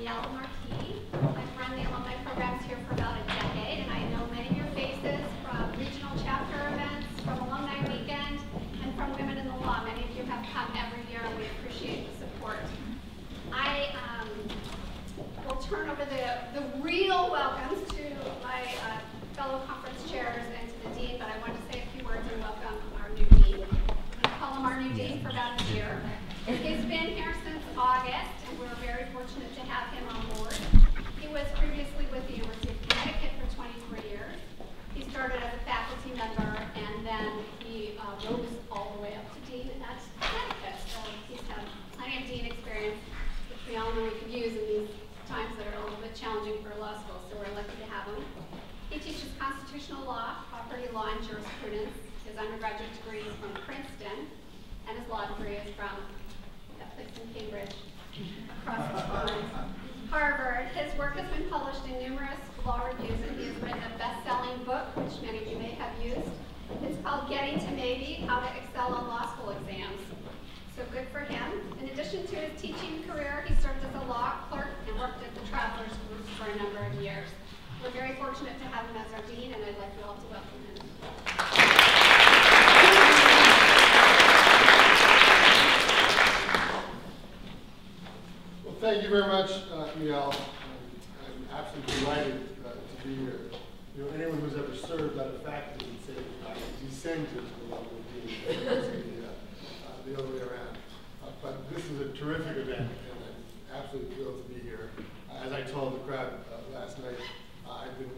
I've run the alumni programs here for about a decade, and I know many of your faces from regional chapter events, from Alumni Weekend, and from Women in the Law. Many of you have come every year, and we appreciate the support. I will turn over the real welcomes to my fellow conference chairs and to the dean, but I want to say a few words and welcome our new dean. I call him our new dean for about a year. He's been here since August, and we're very fortunate to have him on board. He was previously with the University of Connecticut for 23 years. He started as a faculty member, and then he rose all the way up to dean at Connecticut. So he's had plenty of dean experience, which we all know we can use in these times that are a little bit challenging for law school, so we're lucky to have him. He teaches constitutional law, property law, and jurisprudence. His undergraduate degree is from Princeton, and his law degree is from that place in Cambridge, across the pond, Harvard. His work has been published in numerous law reviews, and he has written a best-selling book, which many of you may have used. It's called Getting to Maybe, How to Excel on Law School Exams. So good for him. In addition to his teaching career, he served as a law clerk and worked at the Travelers Group for a number of years. We're very fortunate to have him as our dean, and I'd like you all to welcome him. Well, thank you very much, Miel. I'm absolutely delighted to be here. You know, anyone who's ever served on a faculty would say I descended to the level of dean. The other way around. But this is a terrific event, and I'm absolutely thrilled to be here. As I told the crowd last night, I've been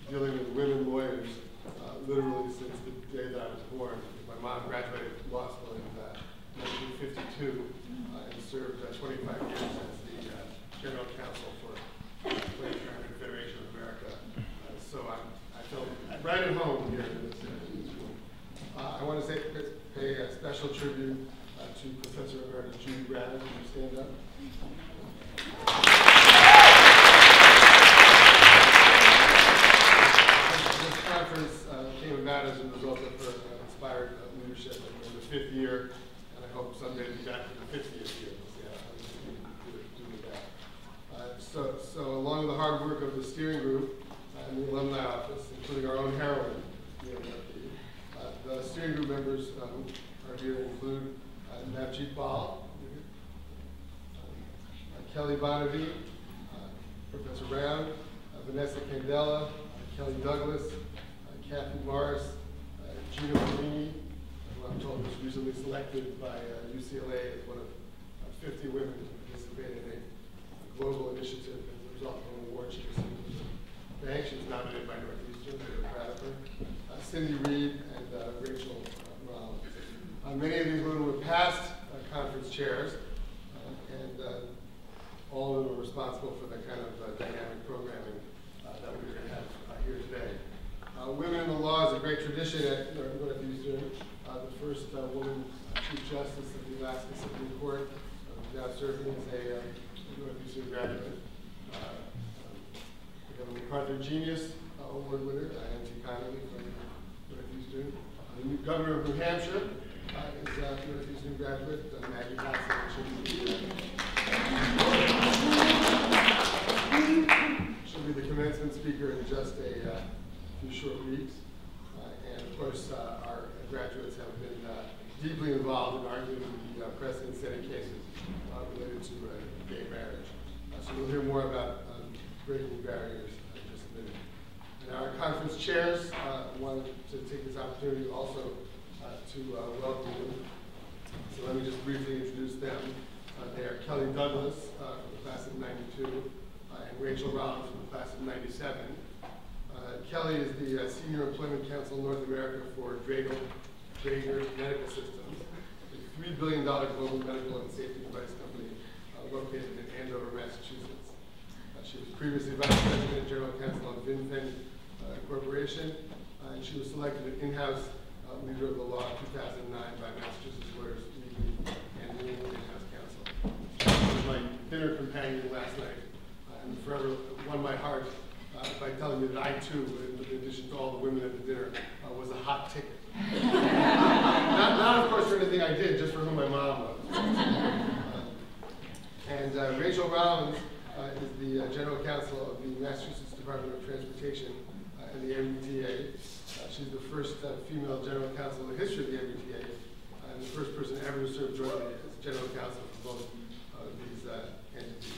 dealing with women lawyers literally since the day that I was born. My mom graduated law school in 1952 and served 25 years as the general counsel for the Planned Parenthood Federation of America. So I felt right at home here in this room. I want to pay a special tribute to Professor Emeritus Judy Braddock. Can you stand up? This conference came about as a result of her inspired leadership in the 5th year, and I hope someday to be back for the 50th year. We'll see how we do with that. So along with the hard work of the steering group and the alumni office, including our own heroine, the steering group members who are here include Navjeet Bal, Kelly Bonavie, Professor Brown, Vanessa Candela, Kelly Douglas, Kathy Morris, Gina Marini, who I'm told was recently selected by UCLA as one of 50 women to participate in a global initiative as a result of an award she received from the bank. She was nominated by Northeastern, we're proud of her. Cindy Reed and Rachel Rollins. Many of these women were past conference chairs, and all of them were responsible for the kind of dynamic programming that we're going to have here today. Women in the Law is a great tradition at Northeastern. The first woman Chief Justice of the Alaska Supreme Court, now serving as a Northeastern graduate. We have a MacArthur Genius Award winner, Nancy Connolly from Northeastern. The new Governor of New Hampshire is a Northeastern graduate, Maggie Hassel. She'll be the commencement speaker in just a few short weeks. And of course, our graduates have been deeply involved in arguing the precedent-setting cases related to gay marriage. So we'll hear more about breaking barriers in just a minute. And our conference chairs wanted to take this opportunity also to welcome you. So let me just briefly introduce them. They are Kelly Douglas from the class of '92 and Rachel Rollins from the class of '97. Kelly is the Senior Employment Counsel North America for Derailed Medical Systems, a $3 billion global medical and safety device company located in Andover, Massachusetts. She was previously Vice President and General Counsel of VinFin Corporation, and she was selected an in-house Leader of the Law in 2009 by Massachusetts Lawyers Weekly and New England In-House Counsel. She was my dinner companion last night, and forever won my heart by telling me that I too, in addition to all the women at the dinner, was a hot ticket. not of course for anything I did, just for who my mom was. And Rachel Rollins is the General Counsel of the Massachusetts Department of Transportation and the MBTA. She's the first female General Counsel in the history of the MBTA, and the first person ever to serve jointly as General Counsel for both of these entities.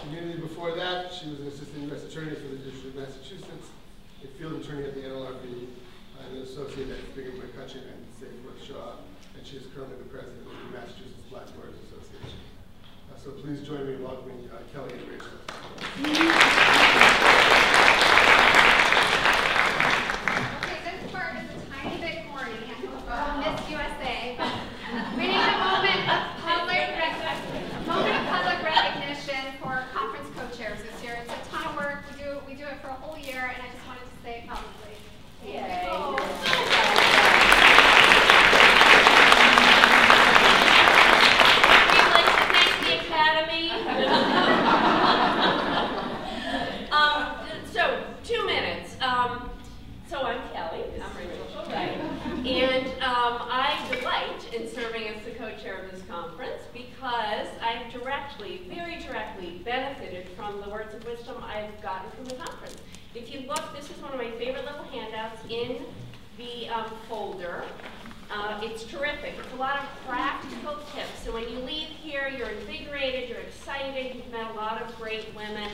Immediately before that, she was an Assistant U.S. Attorney for the District of Massachusetts, a Field Attorney at the NLRB, and an Associate at Bingham McCutcheon and Safeworth Shaw, and she is currently the President of the Massachusetts Black Lawyers Association. So please join me in welcoming Kelly and Rachel. Okay, this part is a tiny bit corny. Miss USA. We need a moment of public recognition for conference co-chairs this year. It's a ton of work. We do it for a whole year, and I just wanted to say it publicly. Yay. So 2 minutes. So I'm Kelly. I'm Rachel. Right. And I delight in serving as the co-chair of this conference because I've very directly benefited from the words of wisdom I've gotten from the conference. If you look, this is one of my favorite little handouts in the folder. It's terrific. It's a lot of practical tips. So when you leave here, you're invigorated, you're excited, you've met a lot of great women.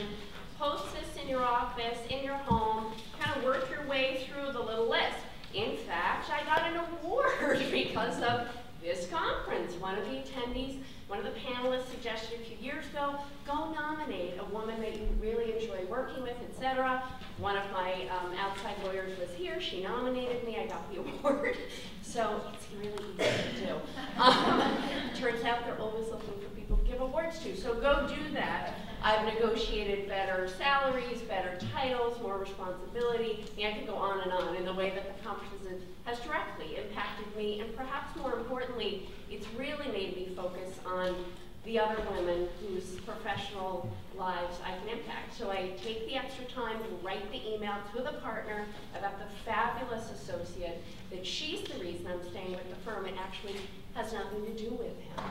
Post this in your office, in your home, kind of work your way through the little list. In fact, I got an award because of this conference. One of the attendees, one of the panelists suggested a few years ago, go nominate a woman that you really enjoy working with, etc. One of my outside lawyers was here. She nominated me. I got the award. So it's really easy to do. Turns out they're always looking for people to give awards to. So go do that. I've negotiated better salaries, better titles, more responsibility. I could go on in the way that the conference has directly impacted me, and perhaps more importantly, it's really made me focus on the other women whose professional lives I can impact. So I take the extra time to write the email to the partner about the fabulous associate, that she's the reason I'm staying with the firm. It actually has nothing to do with him.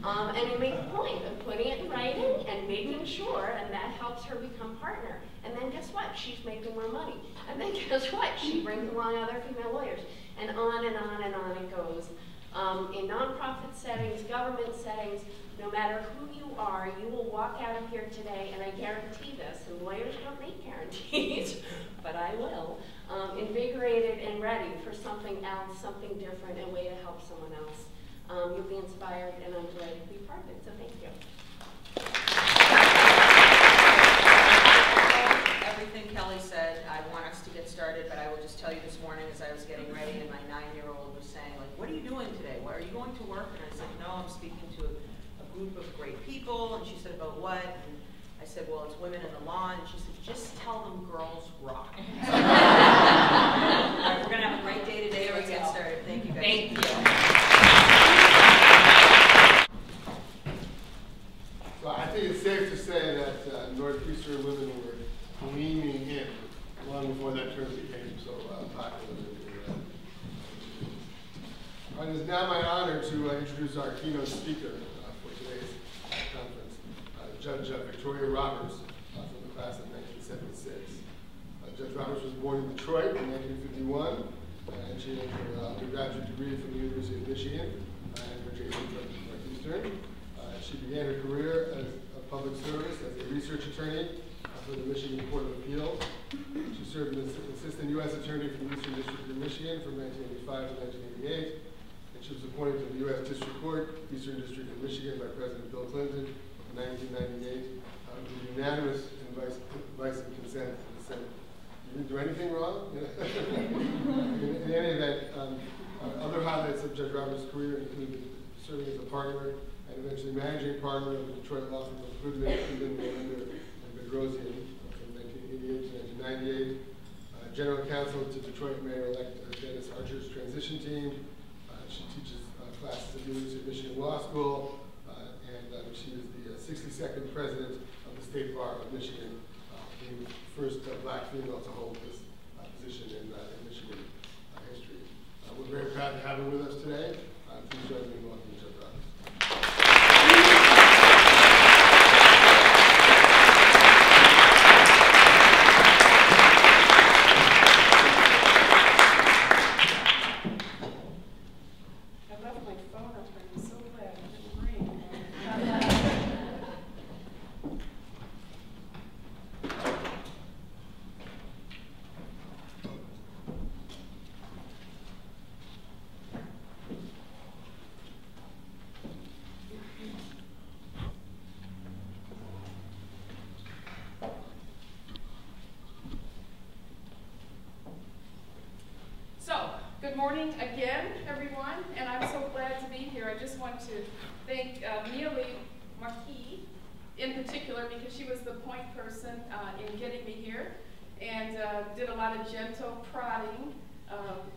And I make a point of putting it in writing and making sure, and that helps her become partner. And then guess what? She's making more money. And then guess what? She brings along other female lawyers. And on and on and on it goes. In nonprofit settings, government settings, no matter who you are, you will walk out of here today, and I guarantee this, and lawyers don't make guarantees, but I will, invigorated and ready for something else, something different, a way to help someone else. You'll be inspired, and I'm delighted to be part of it, so thank you. Everything Kelly said, I want us to get started, but I will just tell you this morning as I was getting ready, and my 9-year-old was saying, like, what are you doing today? Are you going to work? And I said, no, I'm speaking to a group of great people. And she said, about what? And I said, well, it's women in the law. And she said, just tell them girls rock. All right, we're going to have a great day today. Let's get started. Thank you, guys. Thank you. So I think it's safe to say that Northeastern women were leaning in long before that term became so popular. It is now my honor to introduce our keynote speaker for today's conference, Judge Victoria Roberts from the class of 1976. Judge Roberts was born in Detroit in 1951, and she had her undergraduate degree from the University of Michigan and her JD from Northeastern. She began her career as a public service as a research attorney for the Michigan Court of Appeals. She served as Assistant U.S. Attorney for the Eastern District of Michigan from 1985 to 1988. And she was appointed to the U.S. District Court, Eastern District of Michigan by President Bill Clinton in 1998 with unanimous advice and consent of the Senate. You didn't do anything wrong? In any event, other highlights of Judge Roberts' career included serving as a partner and eventually managing partner of the Detroit law firm of Goodman, Millender and Bedrosian from 1988 to 1998. General counsel to Detroit Mayor-elect Dennis Archer's transition team. She teaches classes at the University of Michigan Law School, and she is the 62nd president of the State Bar of Michigan, being the first black female to hold this position in Michigan history. We're very proud to have her with us today. Please join me in welcoming Judge Roberts. morning again, everyone, and I'm so glad to be here. I just want to thank Neely Marquis in particular, because she was the point person in getting me here and did a lot of gentle prodding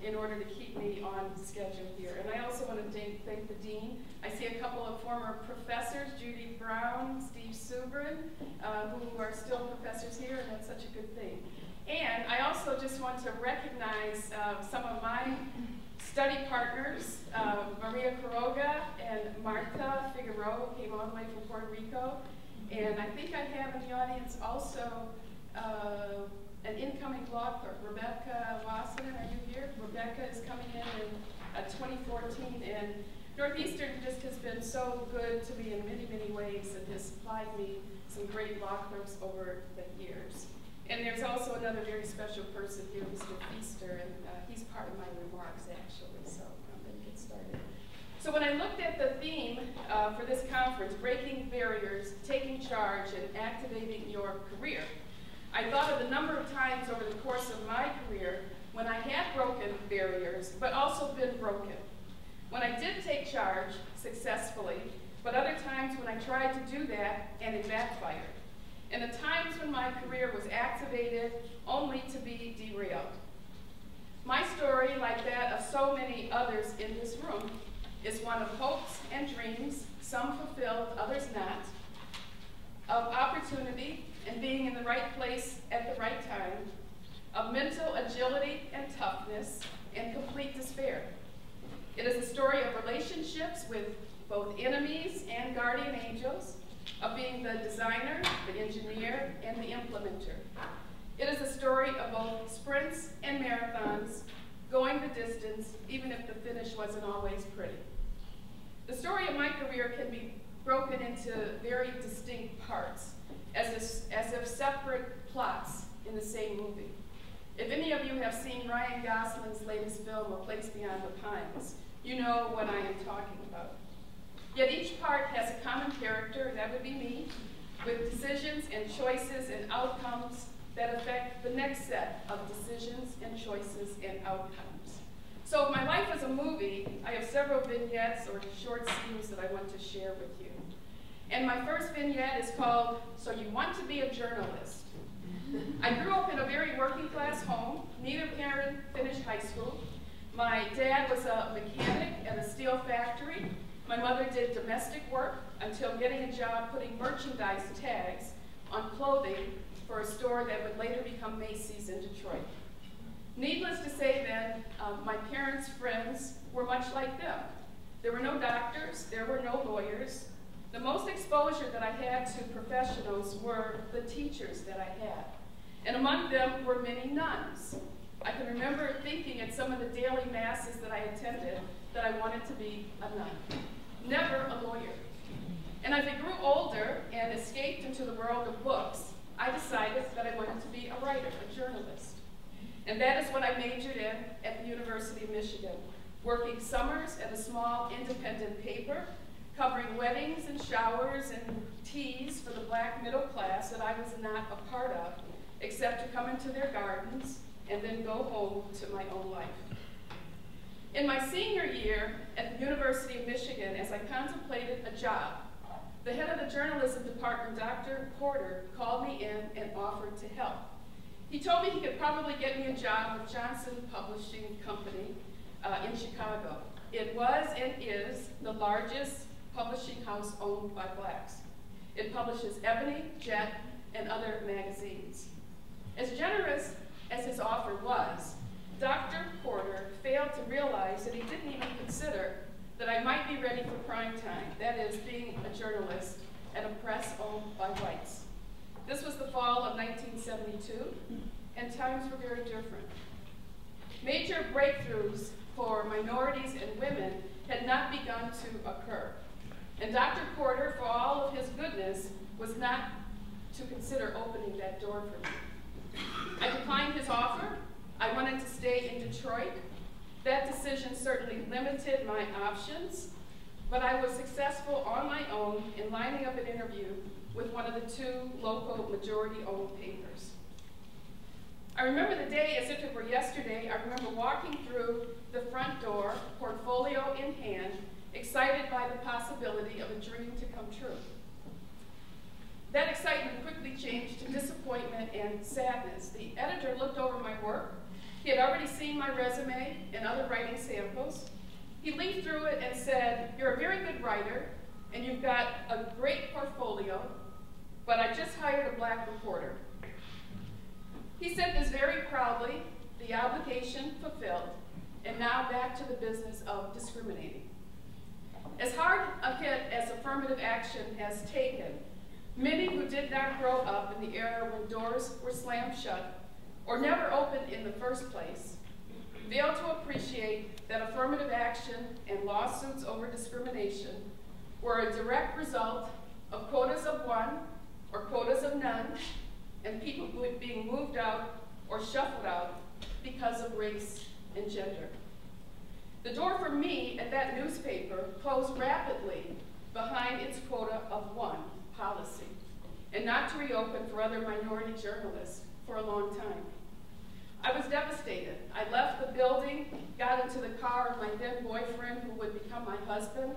in order to keep me on schedule here. And I also want to thank the dean. I see a couple of former professors, Judy Brown, Steve Subrin, who are still professors here, and that's such a good thing. And I also just want to recognize some of my study partners, Maria Quiroga and Marta Figueroa, who came all the way from Puerto Rico. And I think I have in the audience also an incoming law clerk, Rebecca Wasserman. Are you here? Rebecca is coming in 2014, and Northeastern just has been so good to me in many, many ways and has supplied me some great law clerks over the years. And there's also another very special person here, Mr. Feaster, and he's part of my remarks, actually, so I'm going to get started. So when I looked at the theme for this conference, Breaking Barriers, Taking Charge, and Activating Your Career, I thought of the number of times over the course of my career when I had broken barriers, but also been broken. When I did take charge successfully, but other times when I tried to do that and it backfired. And the times when my career was activated only to be derailed. My story, like that of so many others in this room, is one of hopes and dreams, some fulfilled, others not, of opportunity and being in the right place at the right time, of mental agility and toughness, and complete despair. It is a story of relationships with both enemies and guardian angels, of being the designer, the engineer, and the implementer. It is a story of both sprints and marathons, going the distance, even if the finish wasn't always pretty. The story of my career can be broken into very distinct parts, as if separate plots in the same movie. If any of you have seen Ryan Gosling's latest film, A Place Beyond the Pines, you know what I am talking about. Yet each part has a common character, that would be me, with decisions and choices and outcomes that affect the next set of decisions and choices and outcomes. So if my life is a movie, I have several vignettes or short scenes that I want to share with you. And my first vignette is called, So You Want to Be a Journalist. I grew up in a very working class home. Neither parent finished high school. My dad was a mechanic at a steel factory. My mother did domestic work until getting a job putting merchandise tags on clothing for a store that would later become Macy's in Detroit. Needless to say then, my parents' friends were much like them. There were no doctors, there were no lawyers. The most exposure that I had to professionals were the teachers that I had. And among them were many nuns. I can remember thinking at some of the daily masses that I attended that I wanted to be a nun. Never a lawyer. And as I grew older and escaped into the world of books, I decided that I wanted to be a writer, a journalist. And that is what I majored in at the University of Michigan, working summers at a small independent paper, covering weddings and showers and teas for the black middle class that I was not a part of, except to come into their gardens and then go home to my own life. In my senior year at the University of Michigan, as I contemplated a job, the head of the journalism department, Dr. Porter, called me in and offered to help. He told me he could probably get me a job with Johnson Publishing Company in Chicago. It was and is the largest publishing house owned by blacks. It publishes Ebony, Jet, and other magazines. As generous as his offer was, Dr. Porter failed to realize that he didn't even consider that I might be ready for prime time, that is, being a journalist at a press owned by whites. This was the fall of 1972, and times were very different. Major breakthroughs for minorities and women had not begun to occur. And Dr. Porter, for all of his goodness, was not to consider opening that door for me. I declined his offer. I wanted to stay in Detroit. That decision certainly limited my options, but I was successful on my own in lining up an interview with one of the two local majority-owned papers. I remember the day as if it were yesterday. I remember walking through the front door, portfolio in hand, excited by the possibility of a dream to come true. That excitement quickly changed to disappointment and sadness. The editor looked over my work. He had already seen my resume and other writing samples. He leafed through it and said, "You're a very good writer, and you've got a great portfolio, but I just hired a black reporter." He said this very proudly, the obligation fulfilled, and now back to the business of discriminating. As hard a hit as affirmative action has taken, many who did not grow up in the era when doors were slammed shut or never opened in the first place fail to appreciate that affirmative action and lawsuits over discrimination were a direct result of quotas of one or quotas of none, and people being moved out or shuffled out because of race and gender. The door for me at that newspaper closed rapidly behind its quota of one policy, and not to reopen for other minority journalists for a long time. I was devastated. I left the building, got into the car of my then boyfriend who would become my husband.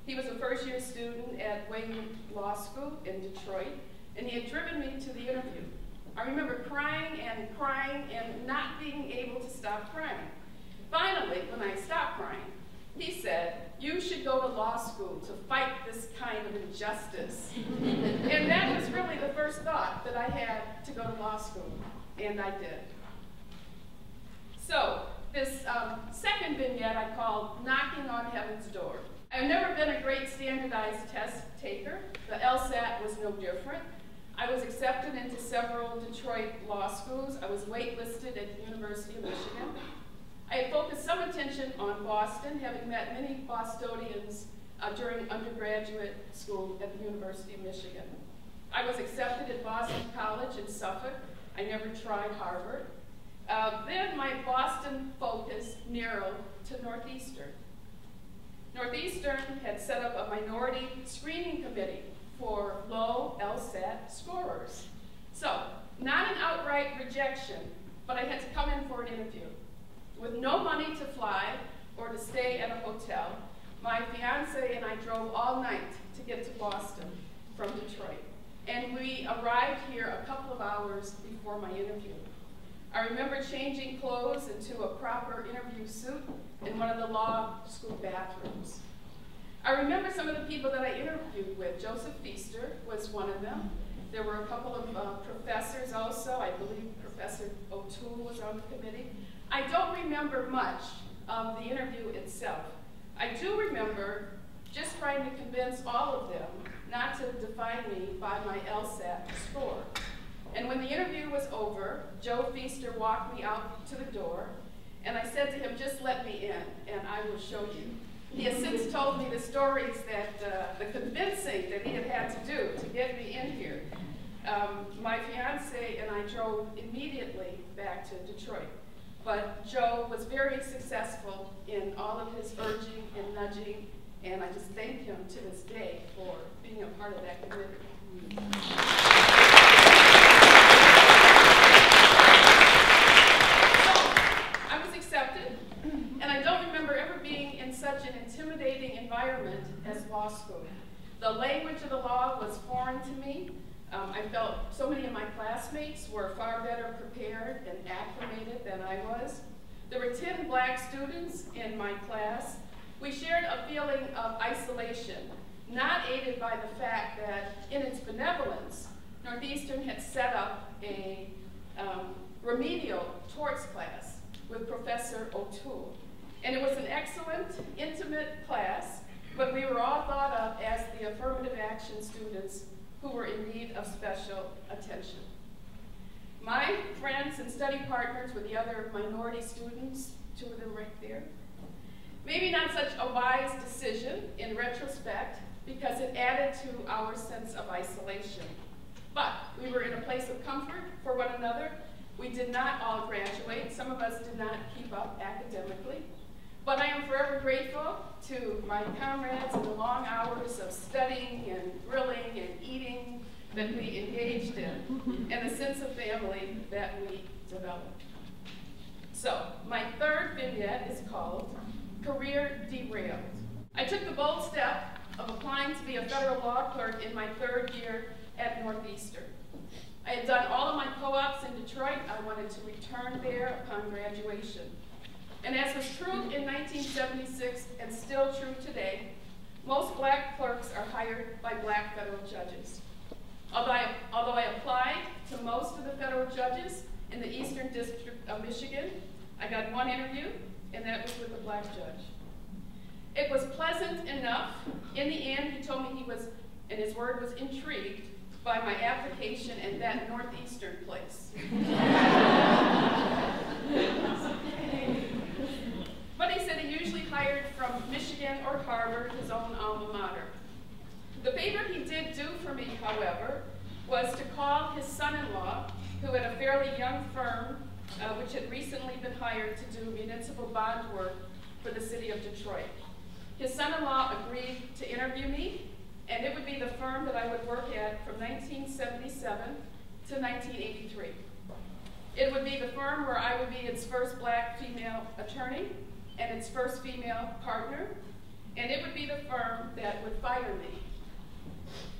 He was a first-year student at Wayne Law School in Detroit, and he had driven me to the interview. I remember crying and not being able to stop crying. Finally, when I stopped crying, he said, "You should go to law school to fight this kind of injustice." And that was really the first thought that I had to go to law school, and I did. So, this second vignette I called Knocking on Heaven's Door. I've never been a great standardized test taker. The LSAT was no different. I was accepted into several Detroit law schools. I was waitlisted at the University of Michigan. I had focused some attention on Boston, having met many Bostonians during undergraduate school at the University of Michigan. I was accepted at Boston College in Suffolk. I never tried Harvard. Then my Boston focus narrowed to Northeastern. Northeastern had set up a minority screening committee for low LSAT scorers. So, not an outright rejection, but I had to come in for an interview. With no money to fly or to stay at a hotel, my fiance and I drove all night to get to Boston from Detroit. And we arrived here a couple of hours before my interview. I remember changing clothes into a proper interview suit in one of the law school bathrooms. I remember some of the people that I interviewed with. Joseph Feaster was one of them. There were a couple of professors also. I believe Professor O'Toole was on the committee. I don't remember much of the interview itself. I do remember just trying to convince all of them not to define me by my LSAT score. And when the interview was over, Joe Feaster walked me out to the door, and I said to him, "Just let me in, and I will show you." He has since told me the stories that, the convincing that he had had to do to get me in here. My fiance and I drove immediately back to Detroit. But Joe was very successful in all of his urging and nudging, and I just thank him to this day for being a part of that committee. So, I was accepted, and I don't remember ever being in such an intimidating environment as law school. The language of the law was foreign to me. I felt so many of my classmates were far better prepared and acclimated than I was. There were 10 black students in my class. We shared a feeling of isolation, not aided by the fact that in its benevolence, Northeastern had set up a remedial torts class with Professor O'Toole. And it was an excellent, intimate class, but we were all thought of as the affirmative action students who were in need of special attention. My friends and study partners were the other minority students, 2 of them right there. Maybe not such a wise decision in retrospect, because it added to our sense of isolation. But we were in a place of comfort for one another. We did not all graduate. Some of us did not keep up academically. But I am forever grateful to my comrades in the long hours of studying and grilling and eating that we engaged in, and the sense of family that we developed. So, my third vignette is called Career Derailed. I took the bold step of applying to be a federal law clerk in my third year at Northeastern. I had done all of my co-ops in Detroit. I wanted to return there upon graduation. And as was true in 1976 and still true today, most black clerks are hired by black federal judges. Although I applied to most of the federal judges in the Eastern District of Michigan, I got one interview, and that was with a black judge. It was pleasant enough. In the end, he told me he was, and his word was, intrigued by my application and that Northeastern place. But he said he usually hired from Michigan or Harvard, his own alma mater. The favor he did do for me, however, was to call his son-in-law, who had a fairly young firm, which had recently been hired to do municipal bond work for the city of Detroit. His son-in-law agreed to interview me, and it would be the firm that I would work at from 1977 to 1983. It would be the firm where I would be its first black female attorney and its first female partner, and it would be the firm that would fire me.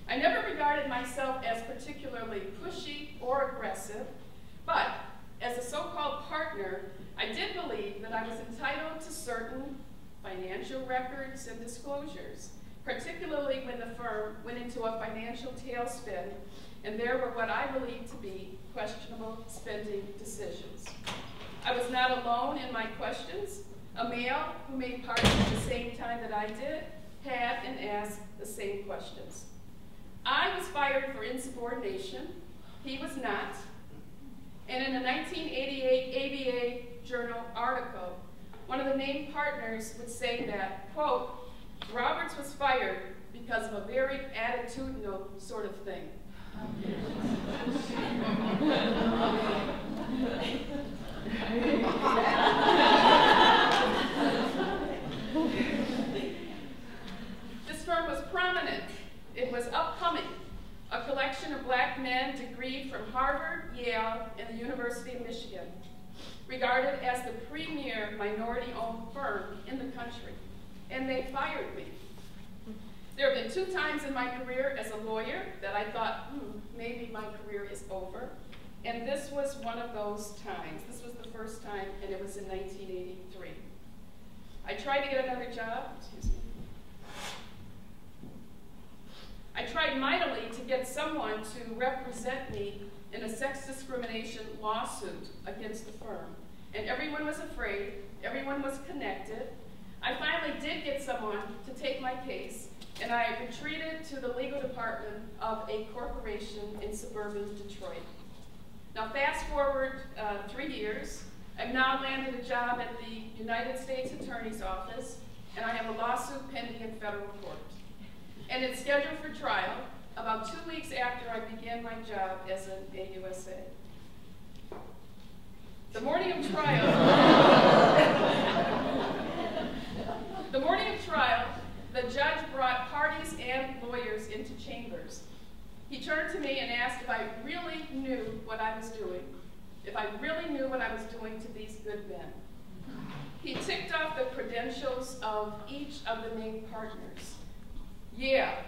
I never regarded myself as particularly pushy or aggressive, but as a so-called partner, I did believe that I was entitled to certain financial records and disclosures, particularly when the firm went into a financial tailspin and there were what I believed to be questionable spending decisions. I was not alone in my questions. A male who made parties at the same time that I did had and asked the same questions. I was fired for insubordination. He was not. And in a 1988 ABA Journal article, one of the named partners would say that, quote, Roberts was fired because of a very attitudinal sort of thing. This firm was prominent. It was upcoming. A collection of black men degreed from Harvard, Yale, and the University of Michigan, regarded as the premier minority-owned firm in the country, and they fired me. There have been 2 times in my career as a lawyer that I thought, maybe my career is over, and this was one of those times. This was the first time, and it was in 1983. I tried to get another job, I tried mightily to get someone to represent me in a sex discrimination lawsuit against the firm. And everyone was afraid, everyone was connected. I finally did get someone to take my case, and I retreated to the legal department of a corporation in suburban Detroit. Now fast forward 3 years, I've now landed a job at the United States Attorney's Office, and I have a lawsuit pending in federal court. And it's scheduled for trial about 2 weeks after I began my job as an AUSA. The morning of trial, the judge brought parties and lawyers into chambers. He turned to me and asked if I really knew what I was doing, if I really knew what I was doing to these good men. He ticked off the credentials of each of the named partners. Yale,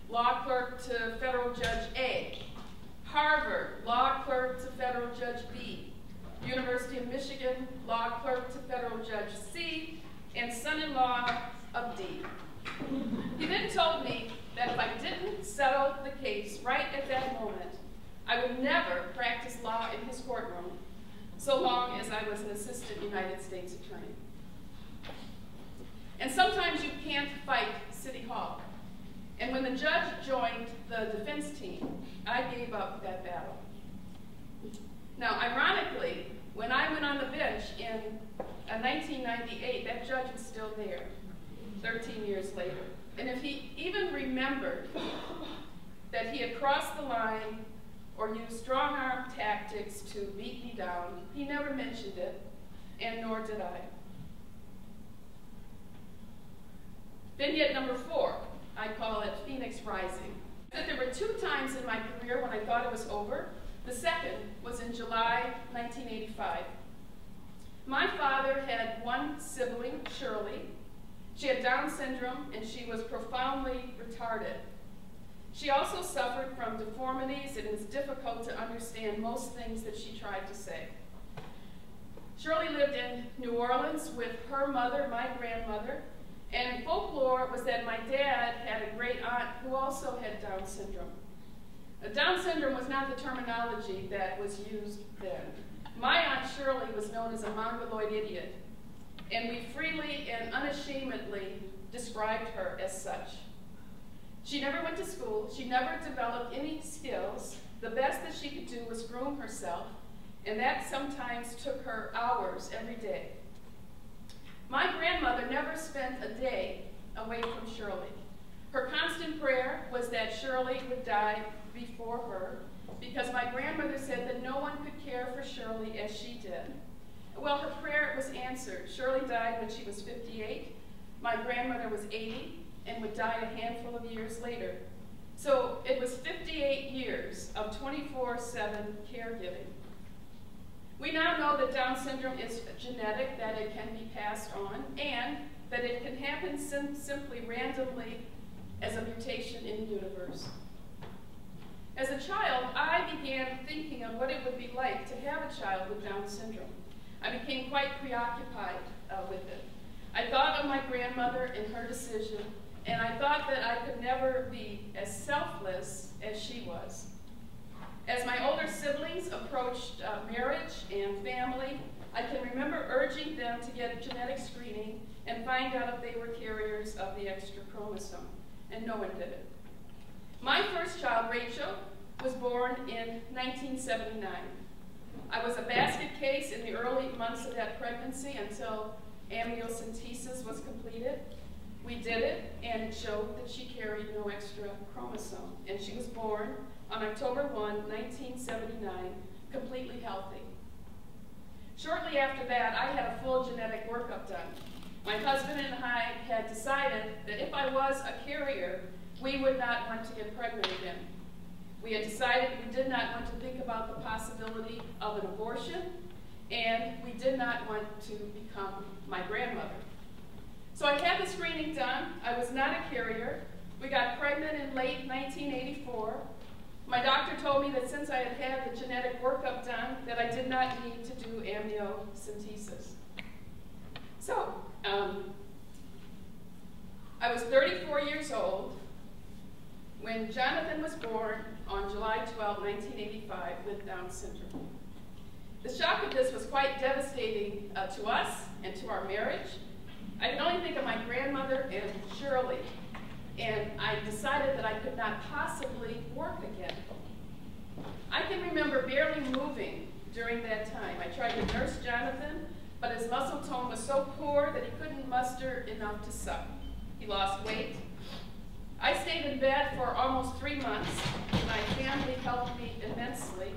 law clerk to federal judge A. Harvard, law clerk to federal judge B. University of Michigan, law clerk to federal judge C. And son-in-law of D. He then told me that if I didn't settle the case right at that moment, I would never practice law in his courtroom, so long as I was an assistant United States attorney. And sometimes you can't fight City Hall. And when the judge joined the defense team, I gave up that battle. Now, ironically, when I went on the bench in 1998, that judge was still there, 13 years later. And if he even remembered that he had crossed the line or used strong-arm tactics to beat me down, he never mentioned it, and nor did I. Vignette number 4. I call it Phoenix Rising. That there were 2 times in my career when I thought it was over, The second was in July 1985. My father had one sibling, Shirley. She had Down syndrome, and she was profoundly retarded. She also suffered from deformities, and it was difficult to understand most things that she tried to say. Shirley lived in New Orleans with her mother, my grandmother, and folklore was that my dad had a great aunt who also had Down syndrome. Down syndrome was not the terminology that was used then. My Aunt Shirley was known as a mongoloid idiot, and we freely and unashamedly described her as such. She never went to school. She never developed any skills. The best that she could do was groom herself, and that sometimes took her hours every day. My grandmother never spent a day away from Shirley. Her constant prayer was that Shirley would die before her, because my grandmother said that no one could care for Shirley as she did. Well, her prayer was answered. Shirley died when she was 58. My grandmother was 80 and would die a handful of years later. So it was 58 years of 24/7 caregiving. We now know that Down syndrome is genetic, that it can be passed on, and that it can happen simply randomly as a mutation in the universe. As a child, I began thinking of what it would be like to have a child with Down syndrome. I became quite preoccupied with it. I thought of my grandmother and her decision, and I thought that I could never be as selfless as she was. As my older siblings approached marriage and family, I can remember urging them to get genetic screening and find out if they were carriers of the extra chromosome, and no one did it. My first child, Rachel, was born in 1979. I was a basket case in the early months of that pregnancy until amniocentesis was completed. We did it, and it showed that she carried no extra chromosome, and she was born on October 1, 1979, completely healthy. Shortly after that, I had a full genetic workup done. My husband and I had decided that if I was a carrier, we would not want to get pregnant again. We had decided we did not want to think about the possibility of an abortion, and we did not want to become my grandmother. So I had the screening done. I was not a carrier. We got pregnant in late 1984. My doctor told me that since I had had the genetic workup done, that I did not need to do amniocentesis. So, I was 34 years old when Jonathan was born on July 12, 1985, with Down syndrome. The shock of this was quite devastating to us and to our marriage. I can only think of my grandmother and Shirley, and I decided that I could not possibly work again. I can remember barely moving during that time. I tried to nurse Jonathan, but his muscle tone was so poor that he couldn't muster enough to suck. He lost weight. I stayed in bed for almost 3 months. My family helped me immensely.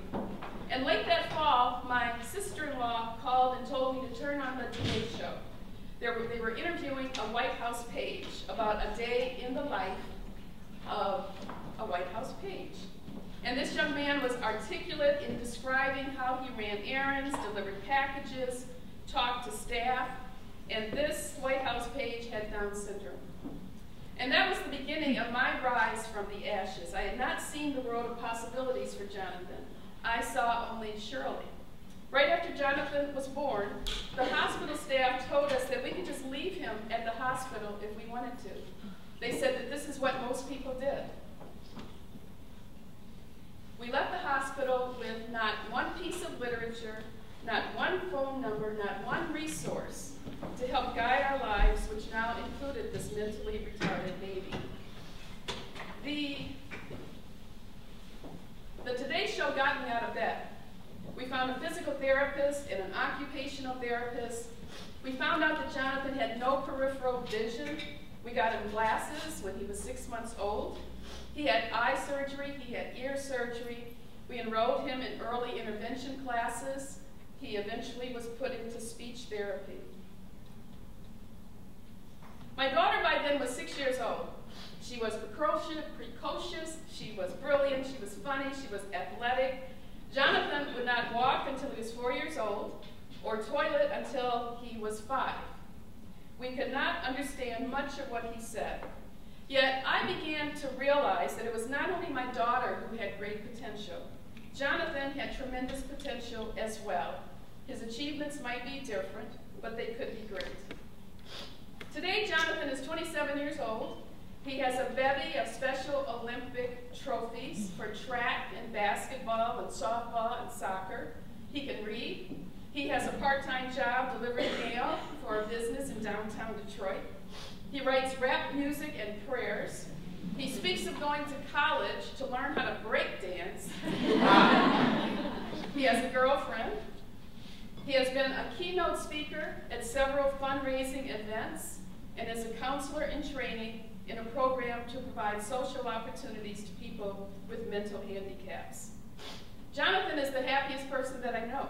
And late that fall, my sister-in-law called and told me to turn on the Today Show. They were interviewing a White House page about a day in the life of a White House page. And this young man was articulate in describing how he ran errands, delivered packages, talked to staff, and this White House page had Down syndrome. And that was the beginning of my rise from the ashes. I had not seen the world of possibilities for Jonathan. I saw only Shirley. Right after Jonathan was born, the hospital staff told us that we could just leave him at the hospital if we wanted to. They said that this is what most people did. We left the hospital with not one piece of literature, not one phone number, not one resource to help guide our lives, which now included this mentally retarded baby. The Today Show got me out of bed. We found a physical therapist and an occupational therapist. We found out that Jonathan had no peripheral vision. We got him glasses when he was 6 months old. He had eye surgery, he had ear surgery. We enrolled him in early intervention classes. He eventually was put into speech therapy. My daughter by then was 6 years old. She was precocious, she was brilliant, she was funny, she was athletic. Jonathan would not walk until he was 4 years old, or toilet until he was 5. We could not understand much of what he said. Yet I began to realize that it was not only my daughter who had great potential. Jonathan had tremendous potential as well. His achievements might be different, but they could be great. Today, Jonathan is 27 years old. He has a bevy of Special Olympic trophies for track and basketball and softball and soccer. He can read. He has a part-time job delivering mail for a business in downtown Detroit. He writes rap music and prayers. He speaks of going to college to learn how to break dance. He has a girlfriend. He has been a keynote speaker at several fundraising events and is a counselor in training in a program to provide social opportunities to people with mental handicaps. Jonathan is the happiest person that I know.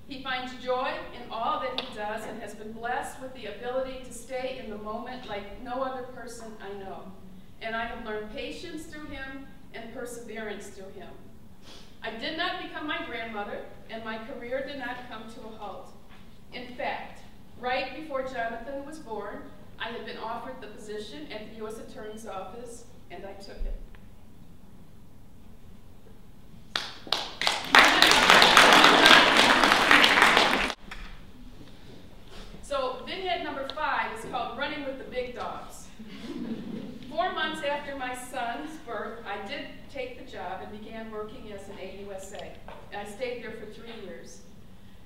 He finds joy in all that he does and has been blessed with the ability to stay in the moment like no other person I know. And I have learned patience through him and perseverance through him. I did not become my grandmother, and my career did not come to a halt. In fact, right before Jonathan was born, I had been offered the position at the U.S. Attorney's Office, and I took it. So vinhead number 5 is called Running with the Big Dogs. 4 months after my son's birth, I did take the job and began working as an AUSA. And I stayed there for 3 years.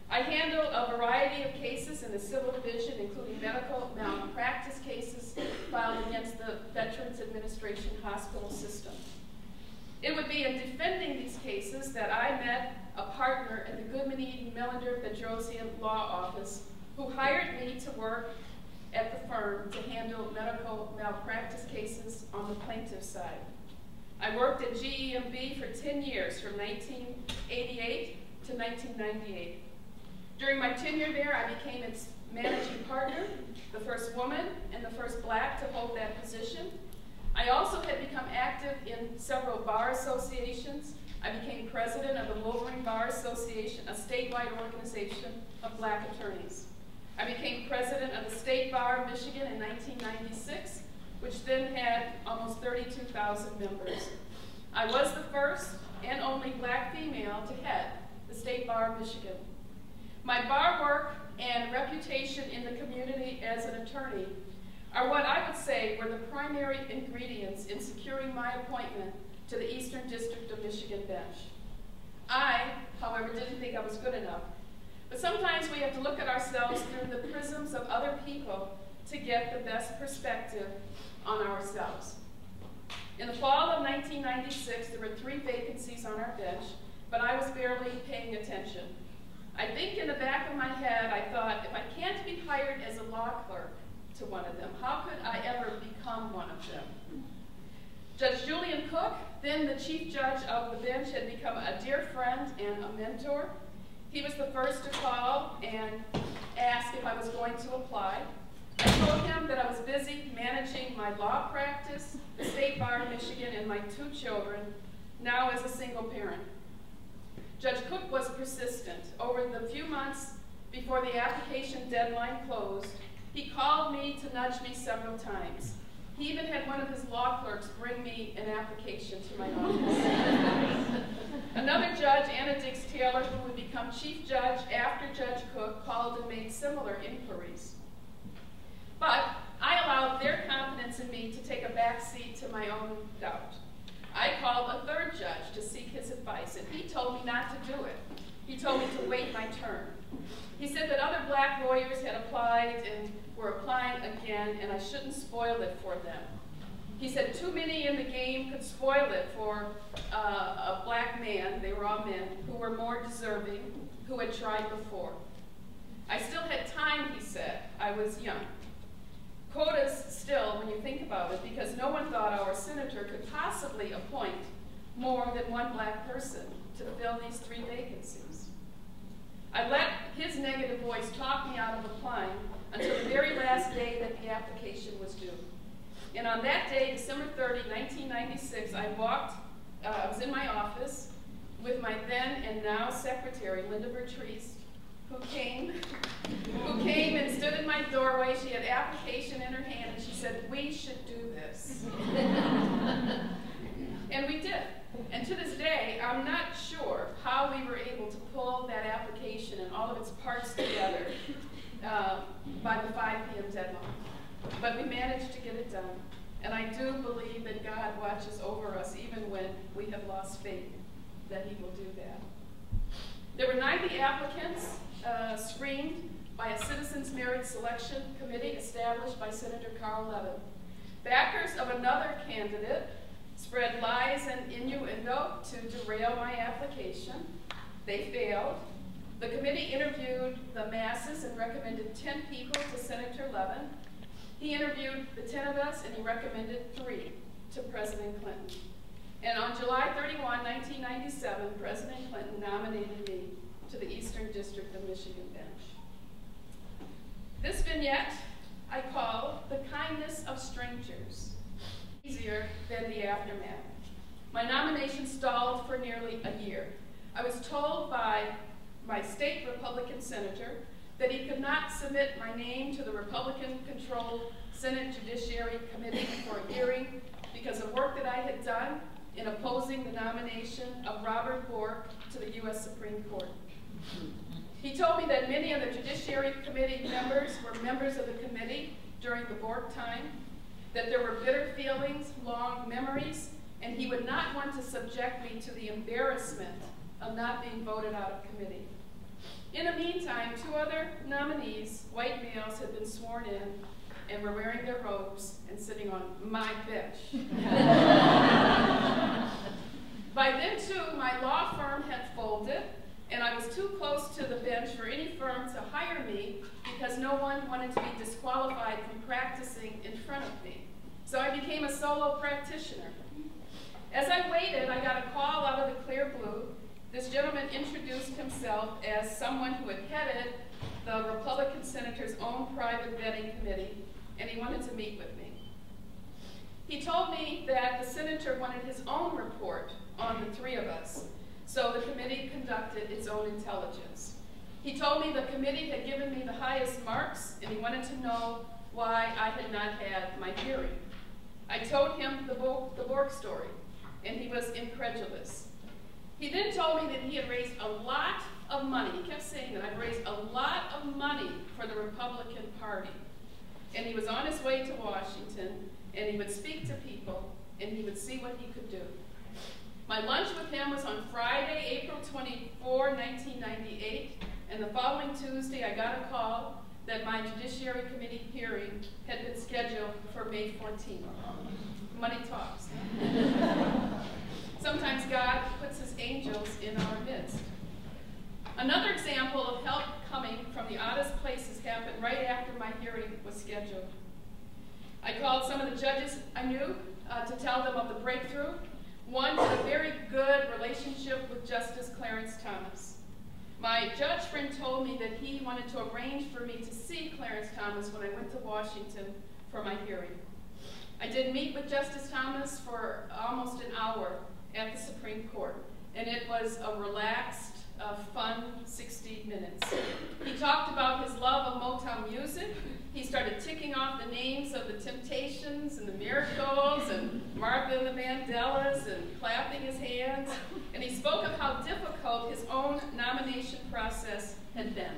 I handled a variety of cases in the civil division, including medical malpractice cases filed against the Veterans Administration hospital system. It would be in defending these cases that I met a partner at the Goodman, Millender and Bedrosian law office who hired me to work at the firm to handle medical malpractice cases on the plaintiff's side. I worked at GEMB for 10 years, from 1988 to 1998. During my tenure there, I became its managing partner, the first woman and the first black to hold that position. I also had become active in several bar associations. I became president of the Wolverine Bar Association, a statewide organization of black attorneys. I became president of the State Bar of Michigan in 1996, which then had almost 32,000 members. I was the first and only black female to head the State Bar of Michigan. My bar work and reputation in the community as an attorney are what I would say were the primary ingredients in securing my appointment to the Eastern District of Michigan bench. I, however, didn't think I was good enough. But sometimes we have to look at ourselves through the prisms of other people to get the best perspective on ourselves. In the fall of 1996, there were 3 vacancies on our bench, but I was barely paying attention. I think in the back of my head, I thought, if I can't be hired as a law clerk to one of them, how could I ever become one of them? Judge Julian Cook, then the chief judge of the bench, had become a dear friend and a mentor. He was the first to call and ask if I was going to apply. I told him that I was busy managing my law practice, the State Bar of Michigan, and my 2 children, now as a single parent. Judge Cook was persistent. Over the few months before the application deadline closed, he called me to nudge me several times. He even had one of his law clerks bring me an application to my office. Another judge, Anna Dix-Taylor, who would become chief judge after Judge Cook, called and made similar inquiries. But I allowed their confidence in me to take a back seat to my own doubt. I called a 3rd judge to seek his advice, and he told me not to do it. He told me to wait my turn. He said that other black lawyers had applied and were applying again, and I shouldn't spoil it for them. He said too many in the game could spoil it for a black man, they were all men, who were more deserving, who had tried before. I still had time, he said. I was young. Quotas still, when you think about it, because no one thought our senator could possibly appoint more than 1 black person to fill these 3 vacancies. I let his negative voice talk me out of applying until the very last day that the application was due. And on that day, December 30, 1996, I was in my office, with my then and now secretary, Linda Bertriste, who came and stood in my doorway. She had application in her hand, and she said, "We should do this." And we did. And to this day, I'm not sure how we were able to pull that application and all of its parts together by the 5 p.m. deadline. But we managed to get it done. And I do believe that God watches over us even when we have lost faith that he will do that. There were 90 applicants screened by a Citizens Merit Selection Committee established by Senator Carl Levin. Backers of another candidate spread lies and innuendo to derail my application. They failed. The committee interviewed the masses and recommended 10 people to Senator Levin. He interviewed the 10 of us, and he recommended 3 to President Clinton. And on July 31, 1997, President Clinton nominated me to the Eastern District of Michigan bench. This vignette I call "The Kindness of Strangers." Easier than the aftermath. My nomination stalled for nearly a year. I was told by my state Republican senator that he could not submit my name to the Republican-controlled Senate Judiciary Committee for a hearing because of work that I had done in opposing the nomination of Robert Bork to the U.S. Supreme Court. He told me that many of the Judiciary Committee members were members of the committee during the Bork time, that there were bitter feelings, long memories, and he would not want to subject me to the embarrassment of not being voted out of committee. In the meantime, 2 other nominees, white males, had been sworn in and were wearing their robes and sitting on my bench. By then, too, my law firm had folded, and I was too close to the bench for any firm to hire me because no one wanted to be disqualified from practicing in front of me. So I became a solo practitioner. As I waited, I got a call out of the clear blue. This gentleman introduced himself as someone who had headed the Republican senator's own private vetting committee, and he wanted to meet with me. He told me that the senator wanted his own report on the 3 of us, so the committee conducted its own intelligence. He told me the committee had given me the highest marks, and he wanted to know why I had not had my hearing. I told him the Bork story, and he was incredulous. He then told me that he had raised a lot of money. He kept saying that I'd raised a lot of money for the Republican Party. And he was on his way to Washington, and he would speak to people, and he would see what he could do. My lunch with him was on Friday, April 24, 1998, and the following Tuesday I got a call that my Judiciary Committee hearing had been scheduled for May 14th. Money talks. Sometimes God puts his angels in our midst. Another example of help coming from the oddest places happened right after my hearing was scheduled. I called some of the judges I knew to tell them of the breakthrough. One had a very good relationship with Justice Clarence Thomas. My judge friend told me that he wanted to arrange for me to see Clarence Thomas when I went to Washington for my hearing. I did meet with Justice Thomas for almost an hour at the Supreme Court, and it was a relaxed, fun 60 minutes. He talked about his love of Motown music. He started ticking off the names of the Temptations and the Miracles and Martha and the Vandellas and clapping his hands. And he spoke of how difficult his own nomination process had been.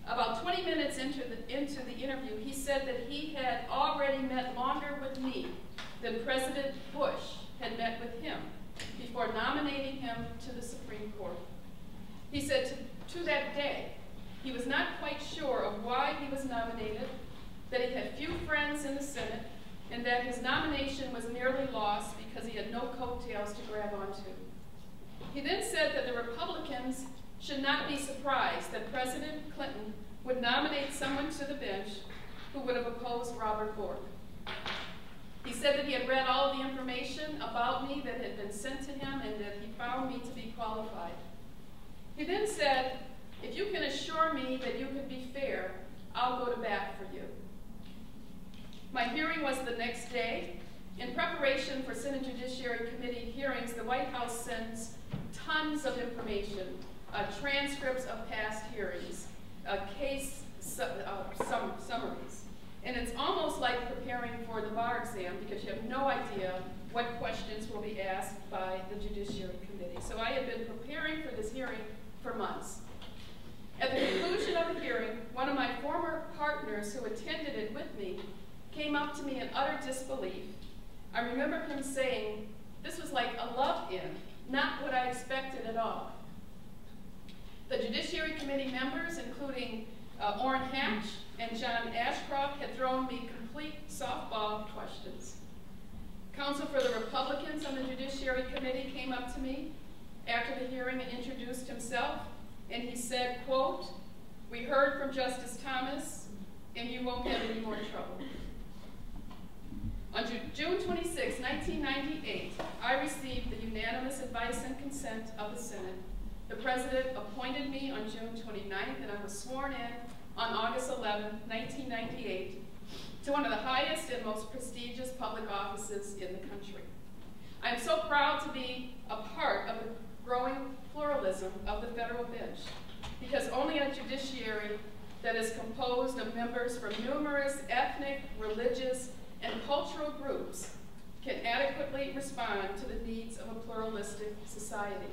About 20 minutes into the interview, he said that he had already met longer with me than President Bush had met with him before nominating him to the Supreme Court. He said to that day, he was not quite sure of why he was nominated, that he had few friends in the Senate, and that his nomination was nearly lost because he had no coattails to grab onto. He then said that the Republicans should not be surprised that President Clinton would nominate someone to the bench who would have opposed Robert Bork. He said that he had read all the information about me that had been sent to him and that he found me to be qualified. He then said, "If you can assure me that you could be fair, I'll go to bat for you." My hearing was the next day. In preparation for Senate Judiciary Committee hearings, the White House sends tons of information, transcripts of past hearings, case summaries. And it's almost like preparing for the bar exam because you have no idea what questions will be asked by the Judiciary Committee. So I have been preparing for this hearing for months. At the conclusion of the hearing, one of my former partners who attended it with me came up to me in utter disbelief. I remember him saying, this was like a love-in, not what I expected at all. The Judiciary Committee members, including Orrin Hatch and John Ashcroft, had thrown me complete softball questions. Counsel for the Republicans on the Judiciary Committee came up to me after the hearing and introduced himself, and he said, quote, "We heard from Justice Thomas, and you won't have any more trouble." On June 26, 1998, I received the unanimous advice and consent of the Senate. The President appointed me on June 29th, and I was sworn in on August 11, 1998, to one of the highest and most prestigious public offices in the country. I am so proud to be a part of the growing pluralism of the federal bench, because only a judiciary that is composed of members from numerous ethnic, religious, and cultural groups can adequately respond to the needs of a pluralistic society.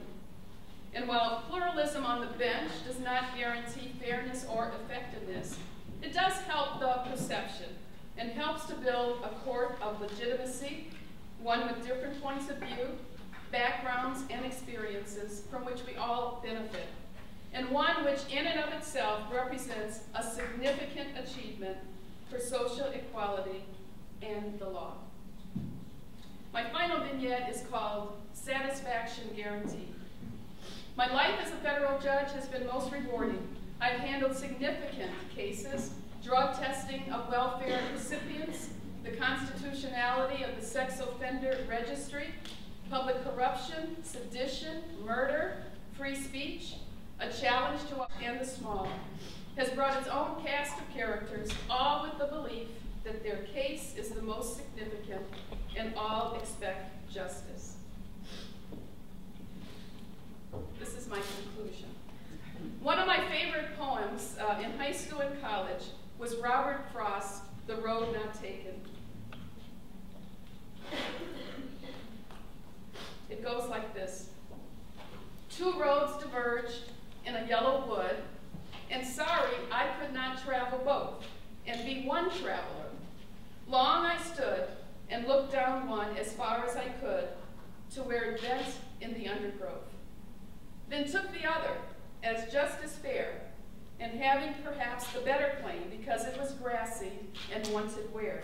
And while pluralism on the bench does not guarantee fairness or effectiveness, it does help the perception and helps to build a court of legitimacy, one with different points of view, backgrounds, and experiences from which we all benefit, and one which in and of itself represents a significant achievement for social equality and the law. My final vignette is called Satisfaction Guaranteed. My life as a federal judge has been most rewarding. I've handled significant cases, drug testing of welfare recipients, the constitutionality of the sex offender registry, public corruption, sedition, murder, free speech, a challenge to and the small, has brought its own cast of characters, all with the belief that their case is the most significant and all expect justice. This is my conclusion. One of my favorite poems in high school and college was Robert Frost's The Road Not Taken. It goes like this. Two roads diverged in a yellow wood, and sorry I could not travel both and be one traveler. Long I stood and looked down one as far as I could to where it bent in the undergrowth. Then took the other as just as fair, and having perhaps the better claim because it was grassy and wanted wear.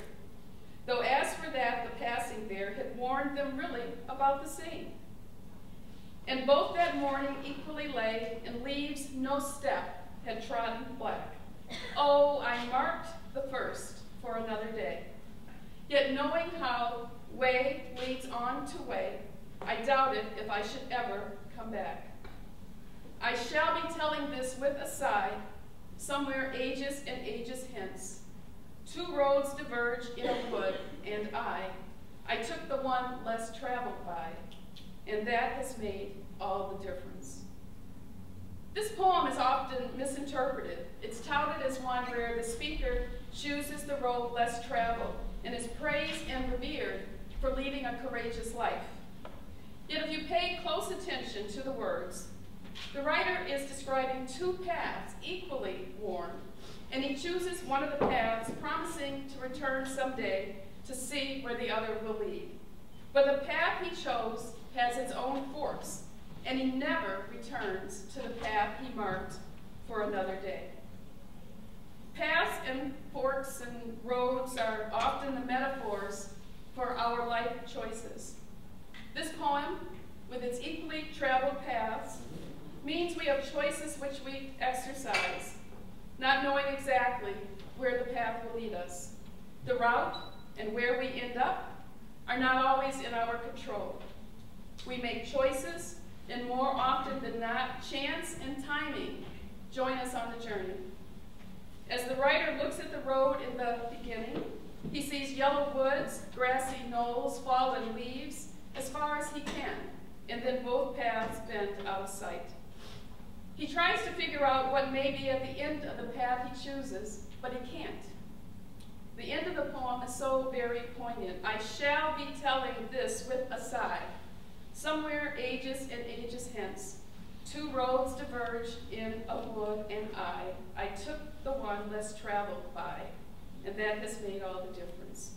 Though as for that, the passing there had warned them really about the same. And both that morning equally lay, and leaves no step had trodden black. Oh, I marked the first for another day. Yet knowing how way leads on to way, I doubted if I should ever come back. I shall be telling this with a sigh, somewhere ages and ages hence. Two roads diverged in a wood, and I took the one less traveled by, and that has made all the difference. This poem is often misinterpreted. It's touted as one where the speaker chooses the road less traveled and is praised and revered for leading a courageous life. Yet if you pay close attention to the words, the writer is describing two paths equally worn, and he chooses one of the paths, promising to return someday to see where the other will lead. But the path he chose has its own forks, and he never returns to the path he marked for another day. Paths and forks and roads are often the metaphors for our life choices. This poem, with its equally traveled paths, means we have choices which we exercise, not knowing exactly where the path will lead us. The route and where we end up are not always in our control. We make choices, and more often than not, chance and timing join us on the journey. As the writer looks at the road in the beginning, he sees yellow woods, grassy knolls, fallen leaves, as far as he can, and then both paths bend out of sight. He tries to figure out what may be at the end of the path he chooses, but he can't. The end of the poem is so very poignant. I shall be telling this with a sigh. Somewhere ages and ages hence, two roads diverge in a wood, and I took the one less traveled by, and that has made all the difference.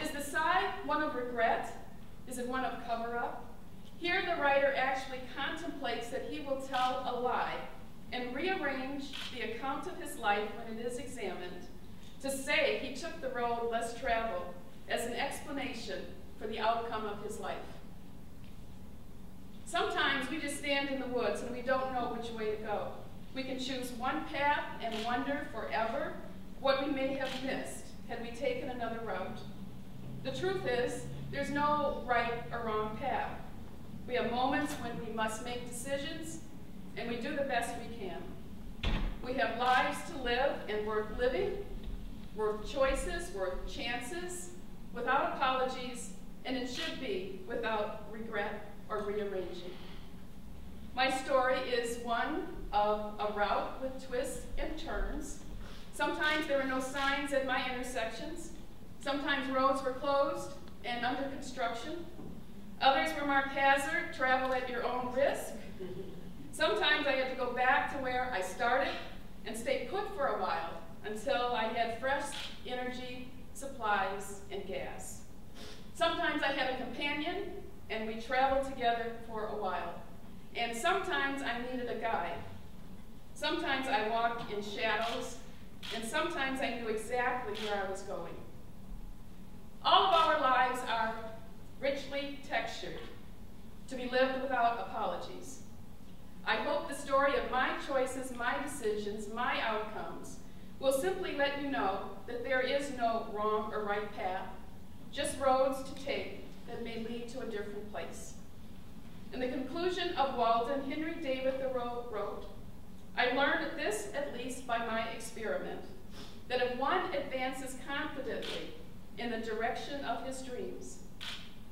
Is the sigh one of regret? Is it one of cover-up? Here the writer actually contemplates that he will tell a lie and rearrange the account of his life when it is examined to say he took the road less traveled as an explanation for the outcome of his life. Sometimes we just stand in the woods and we don't know which way to go. We can choose one path and wonder forever what we may have missed had we taken another route. The truth is, there's no right or wrong path. We have moments when we must make decisions, and we do the best we can. We have lives to live and worth living, worth choices, worth chances, without apologies, and it should be without regret or rearranging. My story is one of a route with twists and turns. Sometimes there were no signs at my intersections. Sometimes roads were closed and under construction. Others were marked hazard, travel at your own risk. Sometimes I had to go back to where I started and stay put for a while until I had fresh energy, supplies, and gas. Sometimes I had a companion and we traveled together for a while. And sometimes I needed a guide. Sometimes I walked in shadows, and sometimes I knew exactly where I was going. All of our lives are richly textured, to be lived without apologies. I hope the story of my choices, my decisions, my outcomes will simply let you know that there is no wrong or right path, just roads to take that may lead to a different place. In the conclusion of Walden, Henry David Thoreau wrote, I learned this, at least by my experiment, that if one advances confidently in the direction of his dreams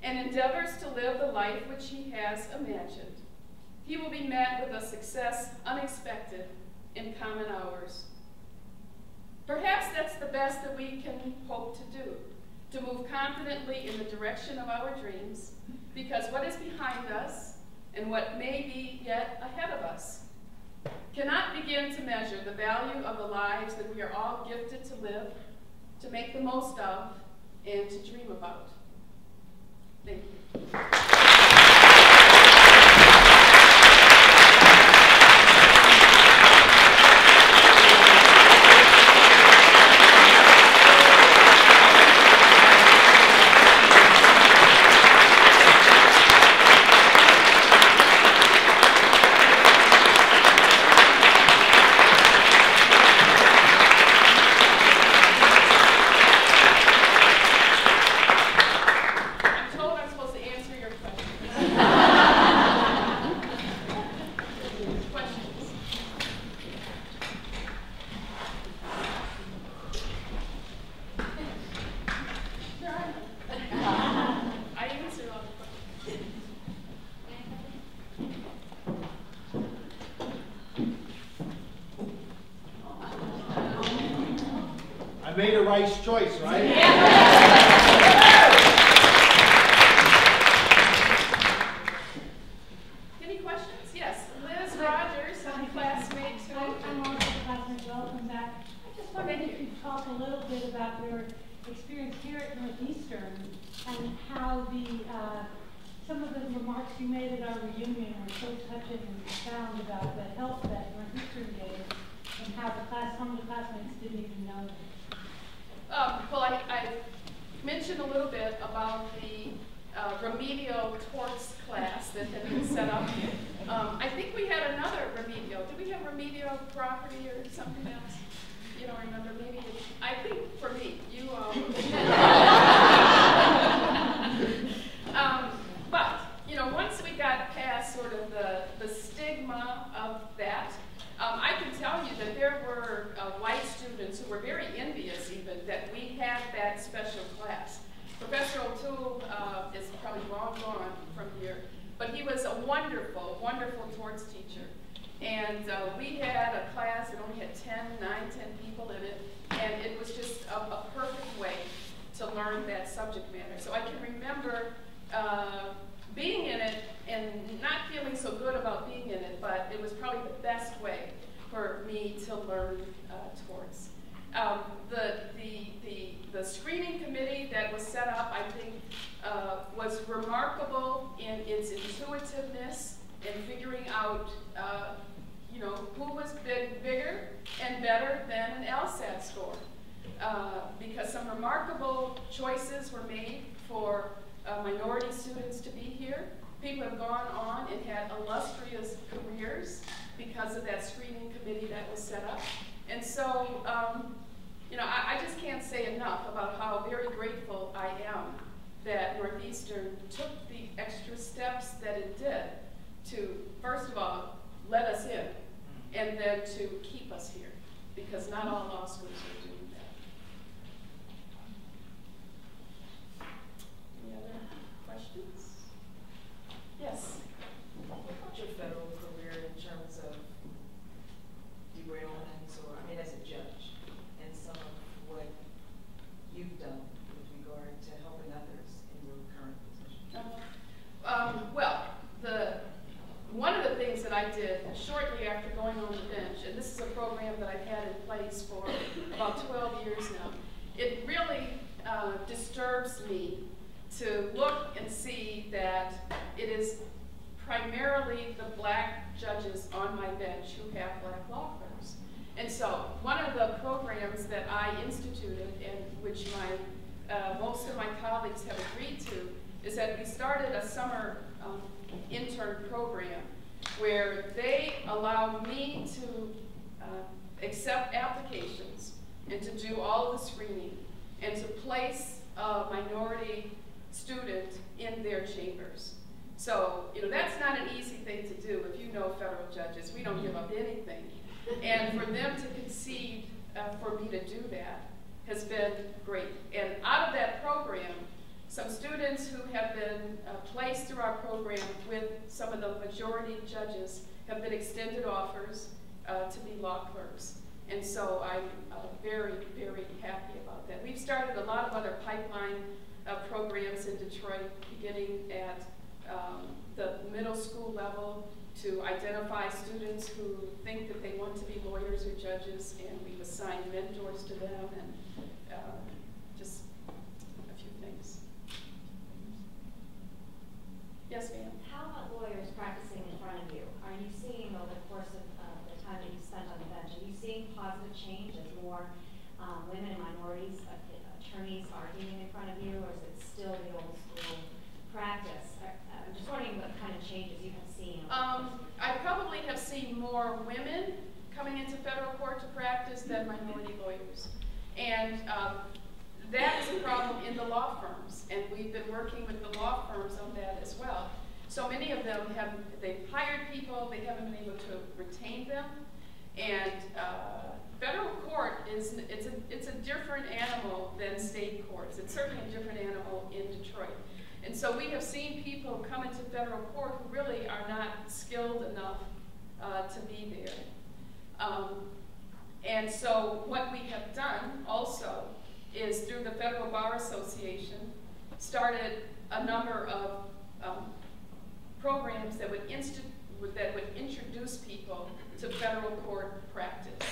and endeavors to live the life which he has imagined, he will be met with a success unexpected in common hours. Perhaps that's the best that we can hope to do, to move confidently in the direction of our dreams, because what is behind us and what may be yet ahead of us cannot begin to measure the value of the lives that we are all gifted to live, to make the most of, and to dream about. Thank you. I made a right choice, right? Any questions? Yes, Liz Rogers, my classmate too. I'm also a classmate. Welcome back. I just wondered if you'd talk a little bit about your experience here at Northeastern and how some of the remarks you made at our reunion were so touching and profound about the help that Northeastern gave and how some of the classmates didn't even know that. Well, I mentioned a little bit about the remedial torts class that had been set up. I think we had another remedial. Did we have remedial property or something else? You don't remember? Maybe. I think for me, you all. But you know, once we got past sort of the stigma of that, I can tell you that there were white students who were very envious even that we had that special class. Professor O'Toole is probably long gone from here, but he was a wonderful, wonderful torts teacher. And we had a class that only had 9, 10 people in it, and it was just a perfect way to learn that subject matter. So I can remember being in it and not feeling so good about being in it, but it was probably the best way for me to learn torts. The screening committee that was set up, I think, was remarkable in its intuitiveness in figuring out, you know, who was bigger and better than an LSAT score. Because some remarkable choices were made for minority students to be here. People have gone on and had illustrious careers because of that screening committee that was set up. And so, you know, I just can't say enough about how very grateful I am that Northeastern took the extra steps that it did to, first of all, let us in, and then to keep us here, because not all law schools are doing that. Any other questions? Yes? What about your federal career in terms of derailments, or, I mean, as a judge, and some of what you've done with regard to helping others in your current position? Well, one of the things that I did shortly after going on the bench, and this is a program that I've had in place for about 12 years now, it really disturbs me to look and see that it is primarily the black judges on my bench who have black law firms. And so one of the programs that I instituted, and which most of my colleagues have agreed to, is that we started a summer intern program where they allow me to accept applications and to do all of the screening and to place a minority student in their chambers. So, you know, that's not an easy thing to do. If you know federal judges, we don't give up anything. And for them to concede for me to do that has been great. And out of that program, some students who have been placed through our program with some of the majority judges have been extended offers to be law clerks. And so I'm very, very happy about that. We've started a lot of other pipeline programs in Detroit, beginning at the middle school level to identify students who think that they want to be lawyers or judges, and we've assigned mentors to them, and just a few things. Yes, ma'am? How about lawyers practicing in front of you? Are you seeing over the course of the time that you spent on the bench, are you seeing positive change as more women and minorities attorneys arguing in front of you, or is it still the old school practice? I'm just wondering what kind of changes you have seen. I probably have seen more women coming into federal court to practice than minority lawyers. And that is a problem in the law firms, and we've been working with the law firms on that as well. So many of them they've hired people, they haven't been able to retain them, and federal court it's a different animal than state courts. It's certainly a different animal in Detroit. And so we have seen people come into federal court who really are not skilled enough to be there. And so what we have done also is through the Federal Bar Association, started a number of programs that would introduce people to federal court practice.